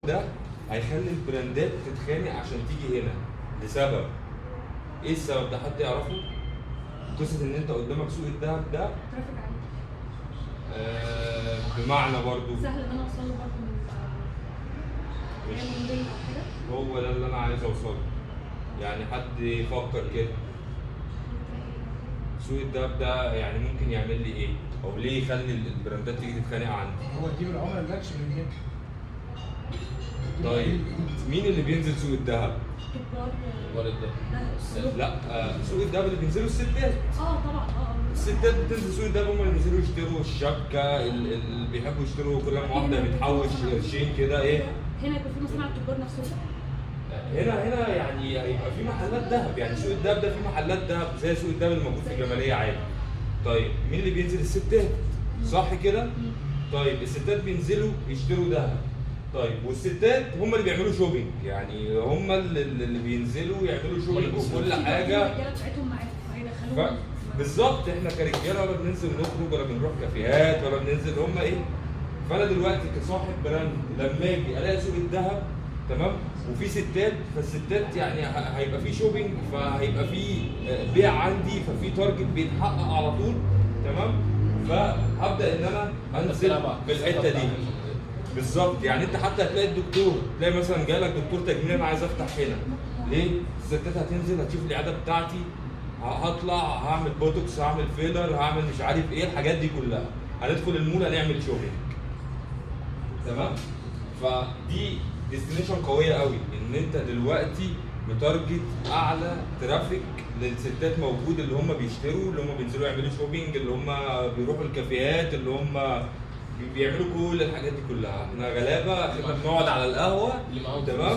ده هيخلي البراندات تتخانق عشان تيجي هنا لسبب. ايه السبب ده؟ حد يعرفه؟ قصه ان انت قدامك سوق الذهب ده ترافيك عالي. بمعنى برضو سهل ان انا اوصل له برضه من مش او كده. هو ده اللي انا عايز اوصله. يعني حد يفكر كده سوق الذهب ده يعني ممكن يعمل لي ايه؟ او ليه يخلي البراندات تيجي تتخانق عندي؟ هو يجيب العملاء اللي جاتش من هنا. طيب مين اللي بينزل سوق الذهب؟ تجار الدهب. لا سوق الذهب اللي بينزلوا الستات. طبعا الستات بتنزل سوق الذهب، هم اللي بينزلوا يشتروا الشبكه، اللي بيحبوا يشتروا كل ما واحده بتحوش قرشين كده ايه. هنا يكون في مصانع التجار نفسهم. هنا يعني هيبقى في محلات ذهب، يعني سوق الذهب ده في محلات ذهب زي سوق الذهب اللي موجود في الجماليه عادي. طيب مين اللي بينزل؟ الستات، صح كده؟ طيب الستات بينزلوا يشتروا ذهب. طيب والستات هم اللي بيعملوا شوبينج، يعني هم اللي بينزلوا يعملوا شوبينج وكل حاجه. الرجاله بتاعتهم معاهم هيدخلوهم. بالظبط احنا كرجاله ولا بننزل نخرج ولا بنروح كافيهات ولا بننزل هم ايه. فانا دلوقتي كصاحب براند لما اجي الاقي سوق الذهب تمام وفي ستات، فالستات يعني هيبقى في شوبينج، فهيبقى في بيع عندي، ففي تارجت بيتحقق على طول تمام. فهبدا ان انا انزل في الحته دي بالظبط. يعني انت حتى هتلاقي الدكتور، تلاقي مثلا جالك دكتور تجميل انا عايز افتح هنا. ليه؟ الستات هتنزل هتشوف العياده بتاعتي، هطلع هعمل بوتوكس، هعمل فيلر، هعمل مش عارف ايه الحاجات دي كلها، هندخل المول هنعمل شوبينج تمام. فدي ديستنيشن قويه قوي ان انت دلوقتي متارجت اعلى ترافيك للستات موجود، اللي هم بيشتروا، اللي هم بينزلوا يعملوا شوبينج، اللي هم بيروحوا الكافيهات، اللي هم بيعملوا كل الحاجات دي كلها. احنا غلابه، احنا بنقعد على القهوه تمام.